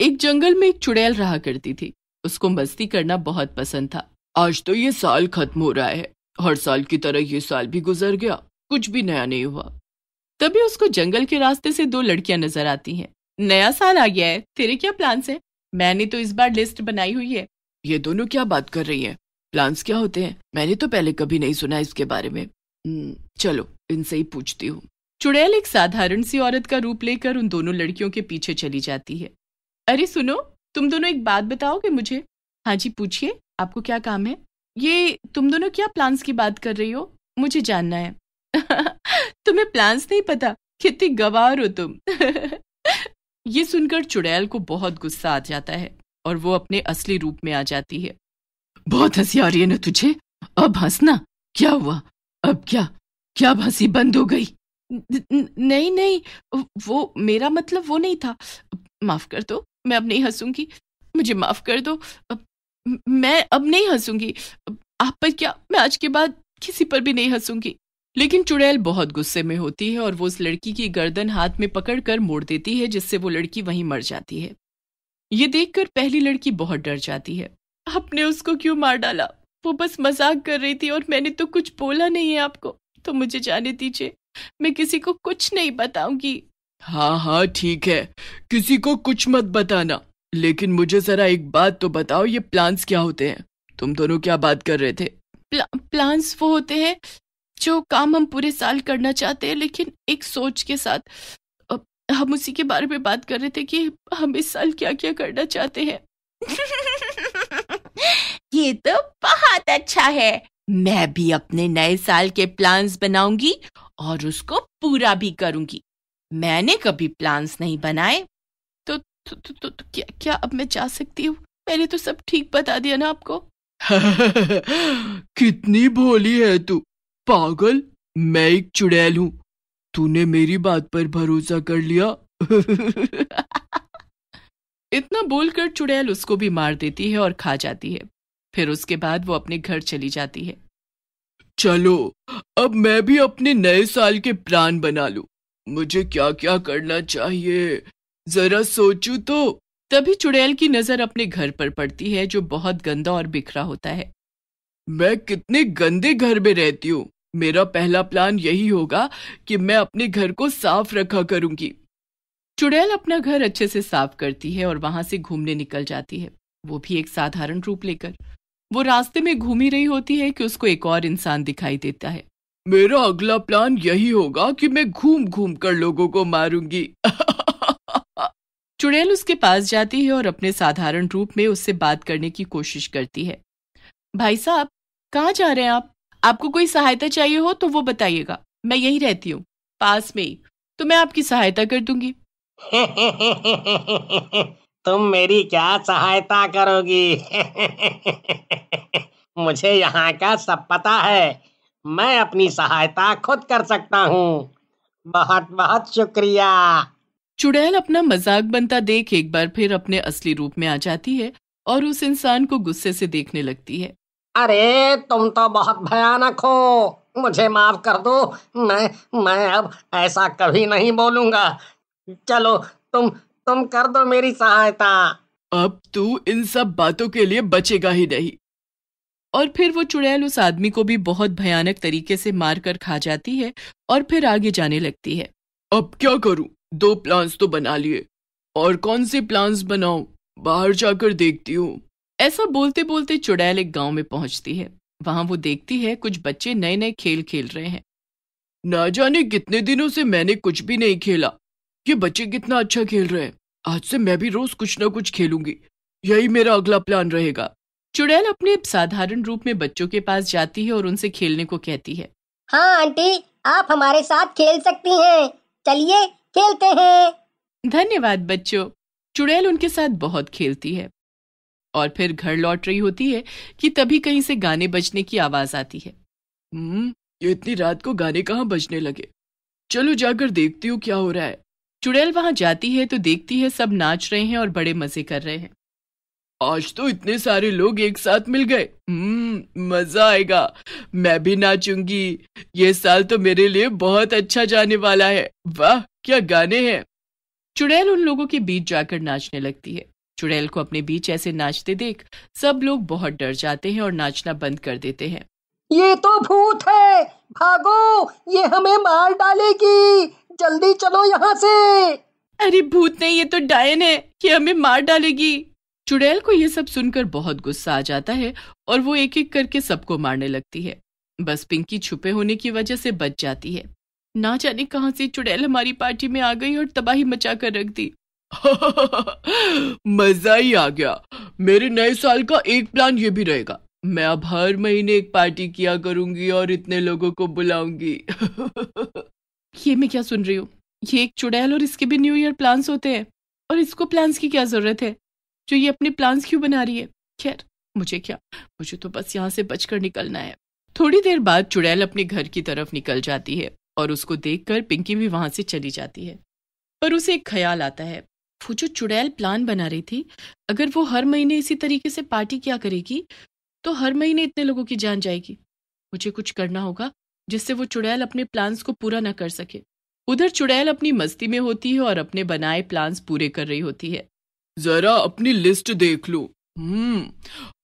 एक जंगल में एक चुड़ैल रहा करती थी। उसको मस्ती करना बहुत पसंद था। आज तो ये साल खत्म हो रहा है, हर साल की तरह ये साल भी गुजर गया, कुछ भी नया नहीं हुआ। तभी उसको जंगल के रास्ते से दो लड़कियां नजर आती हैं। नया साल आ गया है, तेरे क्या प्लान्स हैं? मैंने तो इस बार लिस्ट बनाई हुई है। ये दोनों क्या बात कर रही हैं? प्लान्स क्या होते हैं? मैंने तो पहले कभी नहीं सुना इसके बारे में। चलो इनसे ही पूछती हूँ। चुड़ैल एक साधारण सी औरत का रूप लेकर उन दोनों लड़कियों के पीछे चली जाती है। अरे सुनो, तुम दोनों एक बात बताओगे मुझे? हाँ जी पूछिए, आपको क्या काम है? ये तुम दोनों क्या प्लान्स की बात कर रही हो, मुझे जानना है। तुम्हें प्लान्स नहीं पता? कितनी गवार हो तुम। ये सुनकर चुड़ैल को बहुत गुस्सा आ जाता है और वो अपने असली रूप में आ जाती है। बहुत हंसी आ रही है ना तुझे? अब हंसना। क्या हुआ? अब क्या क्या हंसी बंद हो गई? नहीं नहीं, वो मेरा मतलब वो नहीं था। माफ कर दो, मैं अब नहीं हंसूंगी। मुझे माफ कर दो, मैं अब नहीं हंसूंगी। आप पर क्या, मैं आज के बाद किसी पर भी नहीं हंसूंगी। लेकिन चुड़ैल बहुत गुस्से में होती है और वो उस लड़की की गर्दन हाथ में पकड़कर मोड़ देती है, जिससे वो लड़की वहीं मर जाती है। ये देखकर पहली लड़की बहुत डर जाती है। आपने उसको क्यों मार डाला? वो बस मजाक कर रही थी और मैंने तो कुछ बोला नहीं है आपको, तो मुझे जाने दीजिए, मैं किसी को कुछ नहीं बताऊंगी। हाँ हाँ ठीक है, किसी को कुछ मत बताना, लेकिन मुझे जरा एक बात तो बताओ, ये प्लान्स क्या होते हैं? तुम दोनों क्या बात कर रहे थे? प्लान्स वो होते हैं जो काम हम पूरे साल करना चाहते हैं, लेकिन एक सोच के साथ। हम उसी के बारे में बात कर रहे थे कि हम इस साल क्या क्या करना चाहते हैं। ये तो बहुत अच्छा है। मैं भी अपने नए साल के प्लान्स बनाऊंगी और उसको पूरा भी करूंगी। मैंने कभी प्लान्स नहीं बनाए। तो क्या अब मैं जा सकती हूँ? मैंने तो सब ठीक बता दिया ना आपको। कितनी भोली है तू पागल, मैं एक चुड़ैल हूँ, तूने मेरी बात पर भरोसा कर लिया। इतना बोलकर चुड़ैल उसको भी मार देती है और खा जाती है। फिर उसके बाद वो अपने घर चली जाती है। चलो अब मैं भी अपने नए साल के प्लान बना लूं। मुझे क्या क्या करना चाहिए, जरा सोचूं तो। तभी चुड़ैल की नजर अपने घर पर पड़ती है, जो बहुत गंदा और बिखरा होता है। मैं कितने गंदे घर में रहती हूँ। मेरा पहला प्लान यही होगा कि मैं अपने घर को साफ रखा करूंगी। चुड़ैल अपना घर अच्छे से साफ करती है और वहां से घूमने निकल जाती है, वो भी एक साधारण रूप लेकर। वो रास्ते में घूम ही रही होती है कि उसको एक और इंसान दिखाई देता है। मेरा अगला प्लान यही होगा कि मैं घूम घूम कर लोगों को मारूंगी। चुड़ैल उसके पास जाती है और अपने साधारण रूप में उससे बात करने की कोशिश करती है। भाई साहब, कहाँ जा रहे हैं आप? आपको कोई सहायता चाहिए हो तो वो बताइएगा, मैं यहीं रहती हूँ, पास में ही, तो मैं आपकी सहायता कर दूंगी। तुम मेरी क्या सहायता करोगी? मुझे यहाँ का सब पता है, मैं अपनी सहायता खुद कर सकता हूँ। बहुत बहुत शुक्रिया। चुड़ैल अपना मजाक बनता देख एक बार फिर अपने असली रूप में आ जाती है और उस इंसान को गुस्से से देखने लगती है। अरे तुम तो बहुत भयानक हो, मुझे माफ कर दो। मैं अब ऐसा कभी नहीं बोलूंगा। चलो तुम कर दो मेरी सहायता। अब तू इन सब बातों के लिए बचेगा ही नहीं। और फिर वो चुड़ैल उस आदमी को भी बहुत भयानक तरीके से मारकर खा जाती है और फिर आगे जाने लगती है। अब क्या करूं? 2 प्लान्स तो बना लिए, और कौन से प्लान्स बनाऊं? बाहर जाकर देखती हूँ। ऐसा बोलते बोलते चुड़ैल एक गांव में पहुंचती है। वहां वो देखती है कुछ बच्चे नए नए खेल खेल रहे हैं। ना जाने कितने दिनों से मैंने कुछ भी नहीं खेला, ये बच्चे कितना अच्छा खेल रहे हैं। आज से मैं भी रोज कुछ ना कुछ खेलूंगी, यही मेरा अगला प्लान रहेगा। चुड़ैल अपने साधारण रूप में बच्चों के पास जाती है और उनसे खेलने को कहती है। हाँ आंटी, आप हमारे साथ खेल सकती हैं, चलिए खेलते हैं। धन्यवाद बच्चों। चुड़ैल उनके साथ बहुत खेलती है और फिर घर लौट रही होती है कि तभी कहीं से गाने बजने की आवाज आती है। ये इतनी रात को गाने कहाँ बजने लगे? चलो जाकर देखती हूँ क्या हो रहा है। चुड़ैल वहां जाती है तो देखती है सब नाच रहे हैं और बड़े मजे कर रहे हैं। आज तो इतने सारे लोग एक साथ मिल गए, मजा आएगा, मैं भी नाचूंगी। ये साल तो मेरे लिए बहुत अच्छा जाने वाला है। वाह क्या गाने हैं। चुड़ैल उन लोगों के बीच जाकर नाचने लगती है। चुड़ैल को अपने बीच ऐसे नाचते देख सब लोग बहुत डर जाते हैं और नाचना बंद कर देते हैं। ये तो भूत है, भागो, ये हमें मार डालेगी, जल्दी चलो यहाँ से। अरे भूत नहीं, ये तो डायन है, ये हमें मार डालेगी। चुड़ैल को ये सब सुनकर बहुत गुस्सा आ जाता है और वो एक एक करके सबको मारने लगती है। बस पिंकी छुपे होने की वजह से बच जाती है। ना जाने कहां से चुड़ैल हमारी पार्टी में आ गई और तबाही मचा कर रख दी। मजा ही आ गया। मेरे नए साल का एक प्लान ये भी रहेगा, मैं अब हर महीने एक पार्टी किया करूंगी और इतने लोगों को बुलाऊंगी। ये मैं क्या सुन रही हूँ? ये एक चुड़ैल और इसके भी न्यू ईयर प्लान्स होते हैं, और इसको प्लान्स की क्या जरूरत है? जो ये अपने प्लान्स क्यों बना रही है? खैर मुझे क्या, मुझे तो बस यहाँ से बचकर निकलना है। थोड़ी देर बाद चुड़ैल अपने घर की तरफ निकल जाती है और उसको देखकर पिंकी भी वहां से चली जाती है। पर उसे एक ख्याल आता है, वो जो चुड़ैल प्लान बना रही थी, अगर वो हर महीने इसी तरीके से पार्टी क्या करेगी तो हर महीने इतने लोगों की जान जाएगी। मुझे कुछ करना होगा जिससे वो चुड़ैल अपने प्लान्स को पूरा न कर सके। उधर चुड़ैल अपनी मस्ती में होती है और अपने बनाए प्लान्स पूरे कर रही होती है। जरा अपनी लिस्ट देख लो।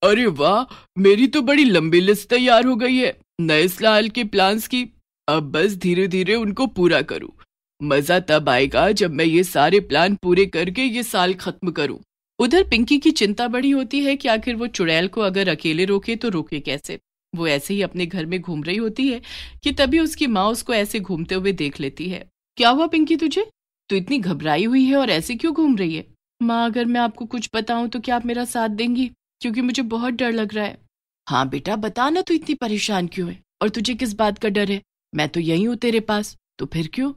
अरे वाह, मेरी तो बड़ी लंबी लिस्ट तैयार हो गई है नए साल के प्लान्स की। अब बस धीरे धीरे उनको पूरा करूं। मजा तब आएगा जब मैं ये सारे प्लान पूरे करके ये साल खत्म करूं। उधर पिंकी की चिंता बड़ी होती है कि आखिर वो चुड़ैल को अगर अकेले रोके तो रोके कैसे। वो ऐसे ही अपने घर में घूम रही होती है कि तभी उसकी माँ उसको ऐसे घूमते हुए देख लेती है। क्या हुआ पिंकी तुझे? तू इतनी घबराई हुई है और ऐसे क्यों घूम रही है? माँ, अगर मैं आपको कुछ बताऊं तो क्या आप मेरा साथ देंगी? क्योंकि मुझे बहुत डर लग रहा है। हाँ बेटा बता ना, तू इतनी परेशान क्यों है और तुझे किस बात का डर है? मैं तो यही हूँ तेरे पास, तो फिर क्यों?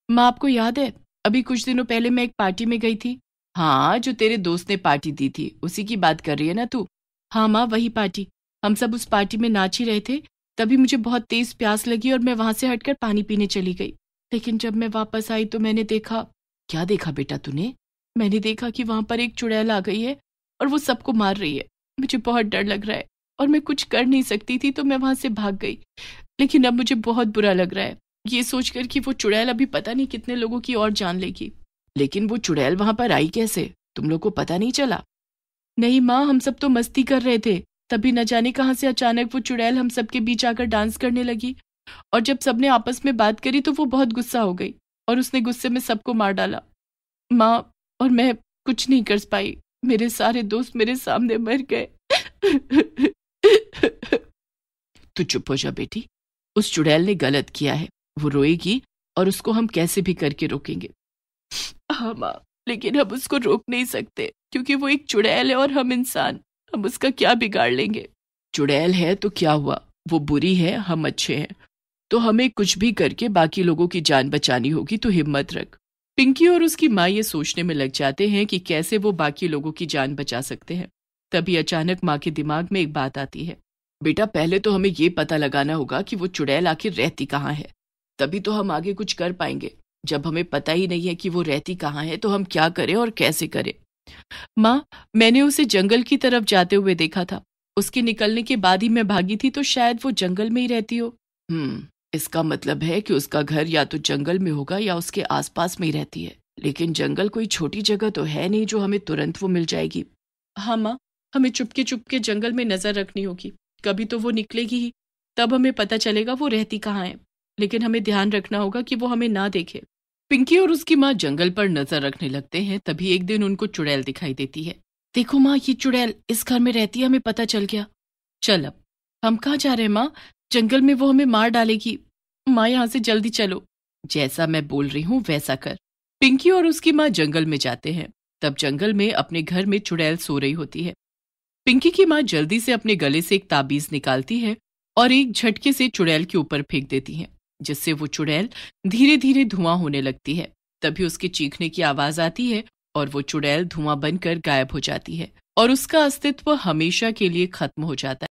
माँ, आपको याद है अभी कुछ दिनों पहले मैं एक पार्टी में गई थी? हाँ, जो तेरे दोस्त ने पार्टी दी थी उसी की बात कर रही है ना तू? हाँ माँ, वही पार्टी। हम सब उस पार्टी में नाच ही रहे थे, तभी मुझे बहुत तेज प्यास लगी और मैं वहां से हटकर पानी पीने चली गई। लेकिन जब मैं वापस आई तो मैंने देखा। क्या देखा बेटा तूने? मैंने देखा कि वहां पर एक चुड़ैल आ गई है और वो सबको मार रही है। मुझे बहुत डर लग रहा है और मैं कुछ कर नहीं सकती थी तो मैं वहां से भाग गई। लेकिन अब मुझे बहुत बुरा लग रहा है ये सोचकर कि वो चुड़ैल अभी पता नहीं कितने लोगों की और जान लेगी। लेकिन वो चुड़ैल वहां पर आई कैसे? तुम लोग को पता नहीं चला? नहीं माँ, हम सब तो मस्ती कर रहे थे, तभी न जाने कहां से अचानक वो चुड़ैल हम सबके बीच आकर डांस करने लगी। और जब सबने आपस में बात करी तो वो बहुत गुस्सा हो गई और उसने गुस्से में सबको मार डाला। माँ, और मैं कुछ नहीं कर पाई, मेरे सारे दोस्त मेरे सामने मर गए। तू चुप हो जा बेटी, उस चुड़ैल ने गलत किया है, वो रोएगी और उसको हम कैसे भी करके रोकेंगे। हाँ माँ, लेकिन हम उसको रोक नहीं सकते क्योंकि वो एक चुड़ैल है और हम इंसान, हम उसका क्या बिगाड़ लेंगे? चुड़ैल है तो क्या हुआ, वो बुरी है, हम अच्छे हैं, तो हमें कुछ भी करके बाकी लोगों की जान बचानी होगी, तो हिम्मत रख। पिंकी और उसकी माँ ये सोचने में लग जाते हैं कि कैसे वो बाकी लोगों की जान बचा सकते हैं। तभी अचानक माँ के दिमाग में एक बात आती है। बेटा पहले तो हमें ये पता लगाना होगा कि वो चुड़ैल आखिर रहती कहाँ है, तभी तो हम आगे कुछ कर पाएंगे। जब हमें पता ही नहीं है कि वो रहती कहाँ है तो हम क्या करें और कैसे करें? माँ, मैंने उसे जंगल की तरफ जाते हुए देखा था, उसके निकलने के बाद ही मैं भागी थी, तो शायद वो जंगल में ही रहती हो। इसका मतलब है कि उसका घर या तो जंगल में होगा या उसके आसपास में ही रहती है। लेकिन जंगल कोई छोटी जगह तो है नहीं जो हमें तुरंत वो मिल जाएगी। हाँ माँ, हमें चुपके चुपके जंगल में नजर रखनी होगी, कभी तो वो निकलेगी ही, तब हमें पता चलेगा वो रहती कहाँ है। लेकिन हमें ध्यान रखना होगा कि वो हमें ना देखे। पिंकी और उसकी माँ जंगल पर नजर रखने लगते हैं। तभी एक दिन उनको चुड़ैल दिखाई देती है। देखो माँ, ये चुड़ैल इस घर में रहती है, हमें पता चल गया। चल अब हम कहाँ जा रहे हैं माँ? जंगल में वो हमें मार डालेगी। माँ, यहाँ से जल्दी चलो। जैसा मैं बोल रही हूँ वैसा कर। पिंकी और उसकी माँ जंगल में जाते हैं। तब जंगल में अपने घर में चुड़ैल सो रही होती है। पिंकी की माँ जल्दी से अपने गले से एक ताबीज निकालती है और एक झटके से चुड़ैल के ऊपर फेंक देती है, जिससे वो चुड़ैल धीरे धीरे धुआं होने लगती है। तभी उसके चीखने की आवाज आती है और वो चुड़ैल धुआं बनकर गायब हो जाती है और उसका अस्तित्व हमेशा के लिए खत्म हो जाता है।